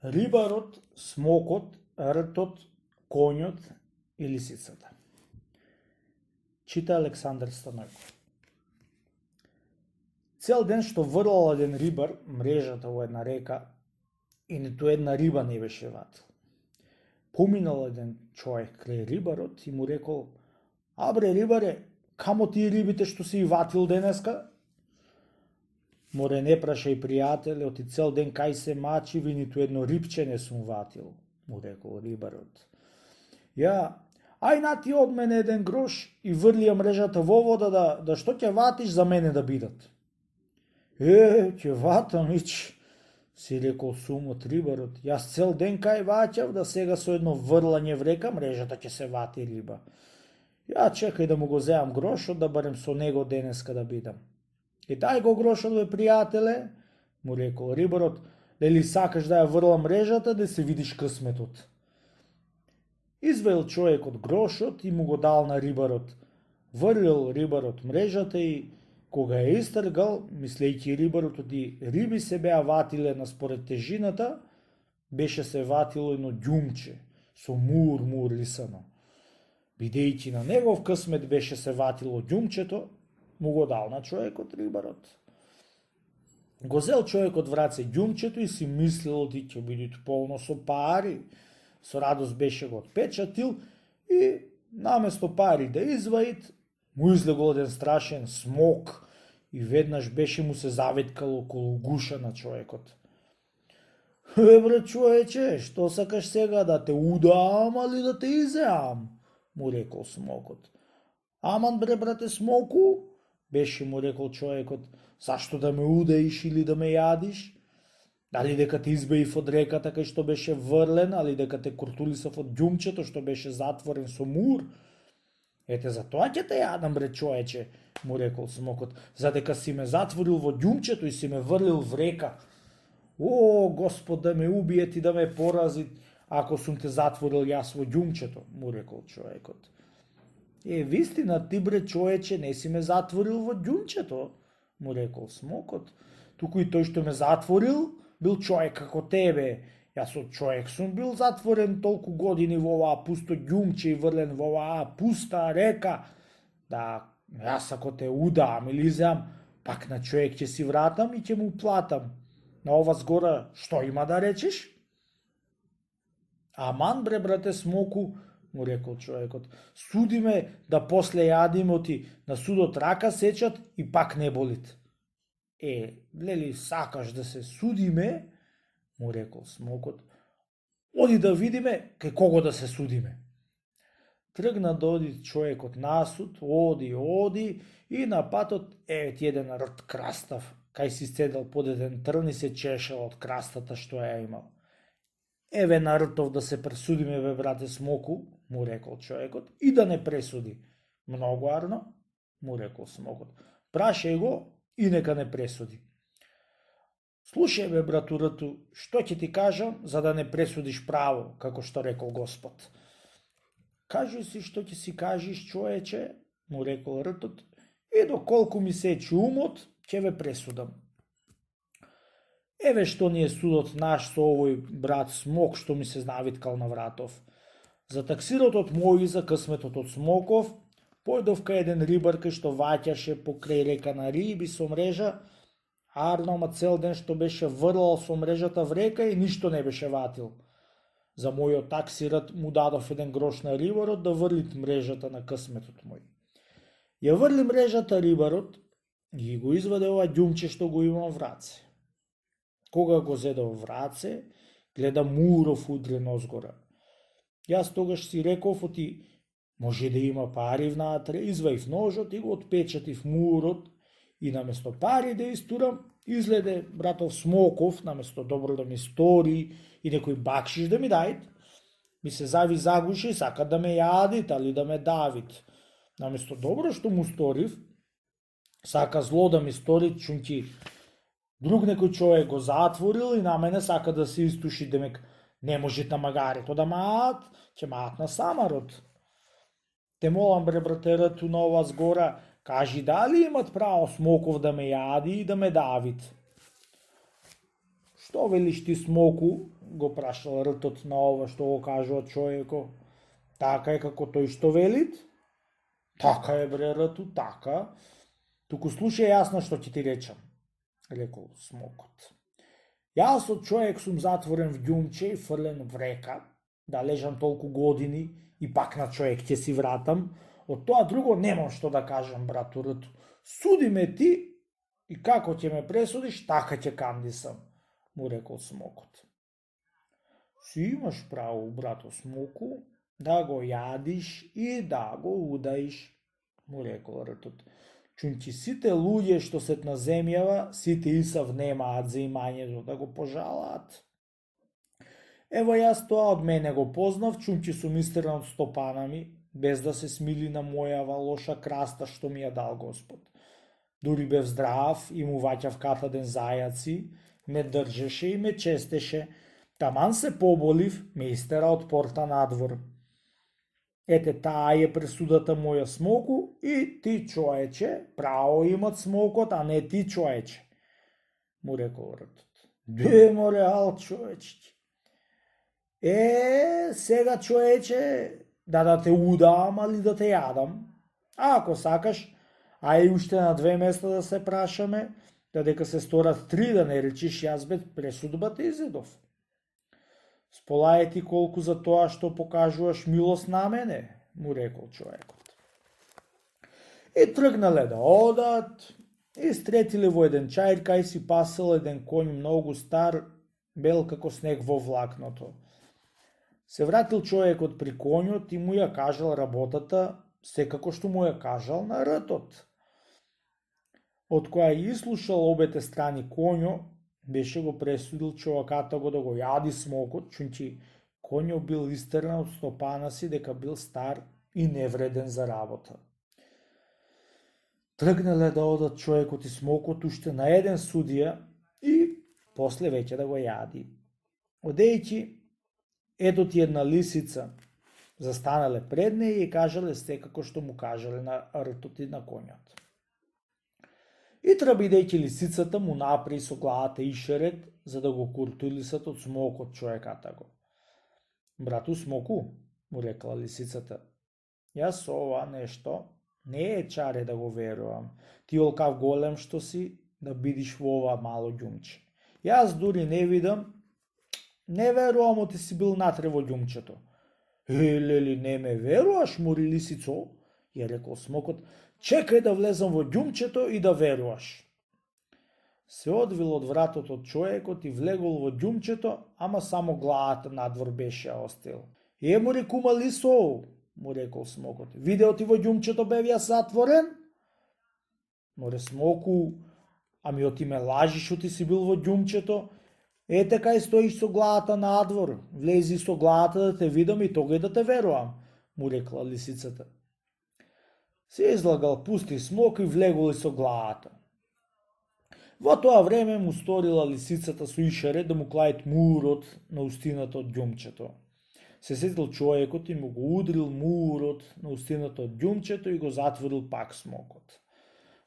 Рибарот, смокот, ртот, конјот и лисицата. Чита Александар Станојков. Цел ден што врлал еден рибар мрежата во една река и ниту една риба не беше ватил. Поминал еден човек крај рибарот и му рекол: "Абре рибаре, камо тие рибите што си ватил денеска?" "Море не прашај пријателе, оти цел ден кај се мачив и ниту едно рибче не сум ватил", му рекол рибарот. "Ја, ај на ти од мене еден грош и врлија мрежата во вода да што ќе ватиш за мене да бидат." Ќе ватам ич", си рекол сумот рибарот. "Јас цел ден кај ваќав да сега со едно врлање врека мрежата ќе се вати риба. Ја чекај да му го земам грошот да барем со него денеска да бидам." "И дај го грошот бе пријателе", му рекол рибарот, "дали сакаш да ја врлам мрежата да се видиш късметот." Извел човекот грошот и му го дал на рибарот. Врлил рибарот мрежата и кога ја истргал, мислејќи рибарот оти риби се беа ватиле на според тежината, беше се ватило едно ѓумче со мур лисано. Бидејќи на негов късмет беше се ватило ѓумчето, му го дал на човекот рибарот. Го зел човекот в раце ѓумчето и си мислил оти ќе биде полно со пари. Со радост беше го отпечатил и наместо пари да изваит, му излегол еден страшен смок и веднаш беше му се завиткал околу гуша на човекот. "Бре човече, што сакаш сега, да те удам али да те изеам?" му рекол смокот. "Аман бре брате смоку", беше му рекол човекот, "зашто да ме удаиш или да ме јадиш? Дали дека те избеив од реката кај што беше врлен, али дека те куртулисав од ѓумчето што беше затворен со мур? Ете за тоа ќе те јадам бре човече", му рекол смокот, "задека си ме затворил во ѓумчето и си ме врлил в река. О, Господ да ме убие и да ме порази, ако сум те затворил јас во ѓумчето", му рекол човекот. Вистина ти бре човече не си ме затворил во ѓумчето", му рекол смокот, "туку и тој што ме затворил бил човек како тебе. Јас од човек сум бил затворен толку години во оваа пусто ѓумче и врлен во оваа пуста река. Да, јас ако те удам или изеам, пак на човек ќе си вратам и ќе му платам. На ова згора што има да речеш?" "Аман бре брате смоку", му рекол човекот, "суди ме да после јадиме оти на судот рака сечат и пак не болит." Лели сакаш да се судиме?" му рекол смокот. "Оди да видиме кај кого да се судиме." Тргна да оди човекот на суд, оди и на патот ти еден рт крастав, кај си седел под еден трн и се чешал од крастата што ја имал. "Еве на ртов да се пресудиме бе брате смоку", му рекол човекот, "и да не пресуди." "Многу арно", му рекол смокот, "прашај го и нека не пресуди." "Слушај бе брату рту, што ќе ти кажам за да не пресудиш право, како што рекол Господ." "Кажи си што ќе си кажиш човече", му рекол ртот, "и доколку ми сечи умот, ќе ве пресудам. Еве што ни е судот наш со овој брат смок што ми се навиткал на вратов. За таксиротот мој и за късметот од смоков, појдов кај еден рибар кај што ваќаше покрај река на риби со мрежа, ама цел ден што беше врлал со мрежата в река и ништо не беше ватил. За мојот таксират му дадов еден грош на рибарот да врлит мрежата на късметот мој. Ја врли мрежата рибарот и го изваде ова ѓумче што го имам в раце. Кога го зедов в раце, гледа муров удрен озгора. Јас тогаш си реков оти може да има пари внатре, изваив ножот и го отпечатив мурот и наместо пари да истурам, изледе братов смоков, наместо добро да ми стори и некој бакшиш да ми дајт, ми се загуши и сака да ме јадит, али да ме давит. Наместо добро што му сторив, сака зло да ми стори, чунки друг некој човек го затворил и на мене сака да се истуши, демек не може на магарето да маат, ќе маат на самарот. Те молам бре брате рту на ова згора, кажи дали имат право смоков да ме јади и да ме давит." "Што велиш ти смоку?" го прашал ртот на ова што го кажува човекот. Така е како тој што велит? Така е бре рту, така. Туку слушај јасно што ќе ти речам, рекол смокот. Јас од човек сум затворен в ѓумче и фрлен в река, да лежам толку години и пак на човек ќе си вратам. Од тоа друго немам што да кажам, брату рту. Суди ме ти и како ќе ме пресудиш, така ќе кандисам, му рекол смокот. Си имаш право, брато смоку, да го јадиш и да го удаиш, му рекол ртот. Чунки сите луѓе што сет на земјава, сите Исав немаат за имањето да го пожалаат. Ево јас тоа од мене го познав, чунки сум истеран од стопана ми, без да се смили на мојава лоша краста што ми ја дал Господ. Дури бев здрав и му ваќав катаден зајаци, ме држеше и ме честеше. Таман се поболив, ме истера од порта надвор. Ете, таа е пресудата моја смоку и ти, човече, право имат смокот, а не ти, човече, му рекол ртот. Де мо реал, човече. Сега, човече, да те удам, али да те јадам. А ако сакаш, а и уште на 2 места да се прашаме, да дека се сторат 3 да не речиш јас бе пресудбата изедов. Сполај ти колку за тоа што покажуваш милост на мене, му рекол човекот. И тргнале да одат, и стретиле во еден чаир кај си пасел еден конј многу стар, бел како снег во влакното. Се вратил човекот при конјот и му ја кажал работата, секако што му ја кажал на ртот. Од која изслушал обете страни конјо, беше го пресудил човеката го да го јади смокот, чунки конјо бил истернат од стопана си дека бил стар и невреден за работа. Тргнале да одат човекот и смокот уште на еден судија и после веќе да го јади. Одејќи, ето ти една лисица, застанале пред неја и кажале секако што му кажале на ртот и на конјот. И трабидејќи лисицата му напри со главата ишерет, за да го куртулисат од смокот човеката го. Брату смоку, му рекла лисицата, јас ова нешто не е чаре да го верувам. Ти олкав голем што си да бидиш во ова мало ѓумче. Јас дури не видам, не верувам оти си бил натре во ѓумчето. Лели, не ме веруваш, мури лисицо, ја рекол смокот, чекај да влезам во ѓумчето и да веруваш. Се одвил од вратот од човекот и влегол во ѓумчето, ама само главата надвор беше остил. Мури кума лисо, му рекол смокот, видео ти во ѓумчето бев јас затворен? Море смоку, ами оти ме лажиш оти си бил во ѓумчето? Ете кај стоиш со главата надвор, влези со главата да те видам и тогаш да те верувам, му рекла лисицата. Се излагал пусти смок и влегол и со главата. Во тоа време му сторила лисицата со ишаре да му клајт мурот на устината од ѓумчето. Се сетил човекот и му го удрил мурот на устината од ѓумчето и го затворил пак смокот.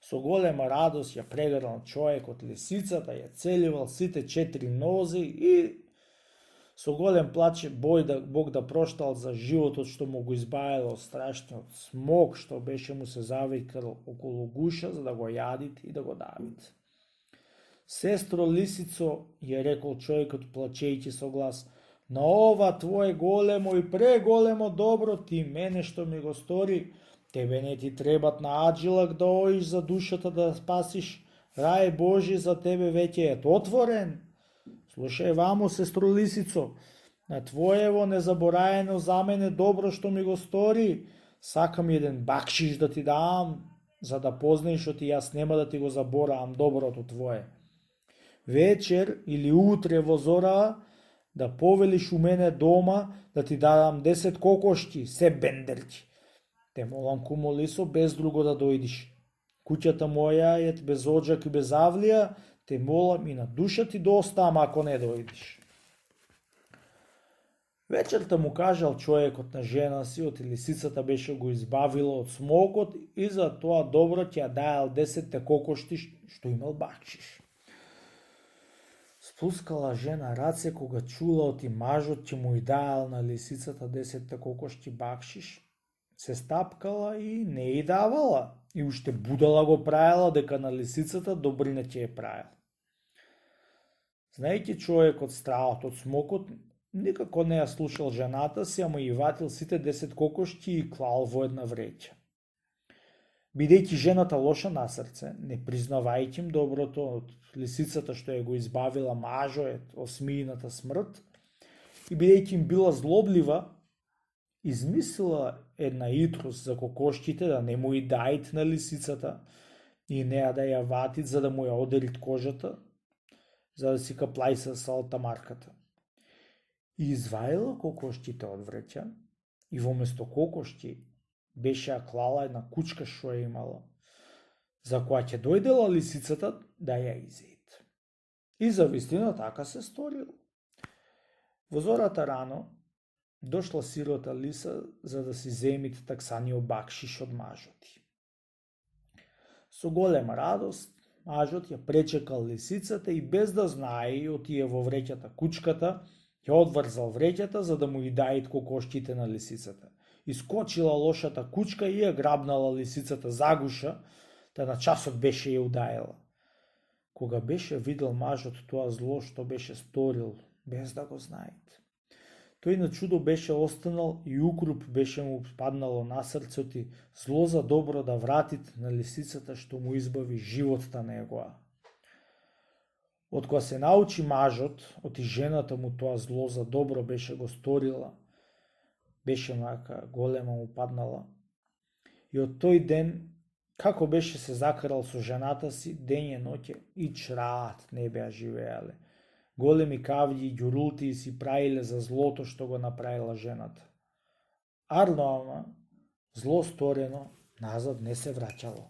Со голема радост ја прегрнал човекот лисицата, ја целивал сите 4 нози и со голем плач Бог да проштал за животот што му го избавил од страшниот смок што беше му се завикал околу гуша за да го јадит и да го давит. Сестро лисицо, ја рекол човекот плачејќи со глас, на ова твое големо и преголемо добро ти мене што ми го стори, тебе не ти требат на аджилак да оиш за душата да спасиш, рај Божи за тебе веќе е отворен. Слушај вамо, сестро лисицо, на твоево незабораено за мене добро што ми го стори, сакам еден бакшиш да ти дам, за да познаеш оти јас нема да ти го заборавам доброто твое. Вечер или утре во зора да повелиш у мене дома да ти дадам 10 кокошки, се бендерки. Те молам кумо лисо без друго да дојдиш. Куќата моја е без оджак и без авлија, те молам и на душа ти да оставам ако не дојдиш. Вечерта му кажал човекот на жена си, оти лисицата беше го избавила од смокот и за тоа добро ќе ја дајал 10 кокошти што имал бакшиш. Фускала жена раце кога чула оти мажот ќе му и даал на лисицата 10 кокошки бакшиш, се стапкала и не и давала, и уште будала го правила дека на лисицата добрина ќе ја правил. Знаејќи човекот страхот од смокот, никако не ја слушал жената си, ама и ватил сите 10 кокошки и клал во една вреќа. Бидејќи жената лоша на срце, не признавајќи им доброто од лисицата што ја го избавила мажот од осмијната смрт, и бидејќи им била злоблива, измислила една итрус за кокошките да не му и дајт на лисицата и неа да ја ватит за да му ја одерит кожата, за да си каплај со салтамарката. И изваила кокошките од вреќа и вместо кокошки беше ја клала една кучка што ја имала, за која ќе дојдела лисицата да ја изеит. И за вистина така се сторило. Во зората рано дошла сирота лиса за да си земит таксаниот бакшиш од мажоти. Со голема радост, мажот ја пречекал лисицата и без да знае отие во вреќата кучката, ја одврзал вреќата за да му и дајт кокошките на лисицата. Искочила лошата кучка и ја грабнала лисицата за гуша, та на часот беше ја удајала. Кога беше видел мажот тоа зло што беше сторил, без да го знаете, тој на чудо беше останал и укруп беше му паднало на срцето и зло за добро да вратит на лисицата што му избави животта негоа. Откога се научи мажот, оти жената му тоа зло за добро беше го сторила, беше мака голема му паднала. И од тој ден, како беше се закарал со жената си, дење ноќе и чраат не беа живеале. Големи кављи и ѓурултии си правиле за злото што го направила жената. Ама, зло сторено назад не се враќало.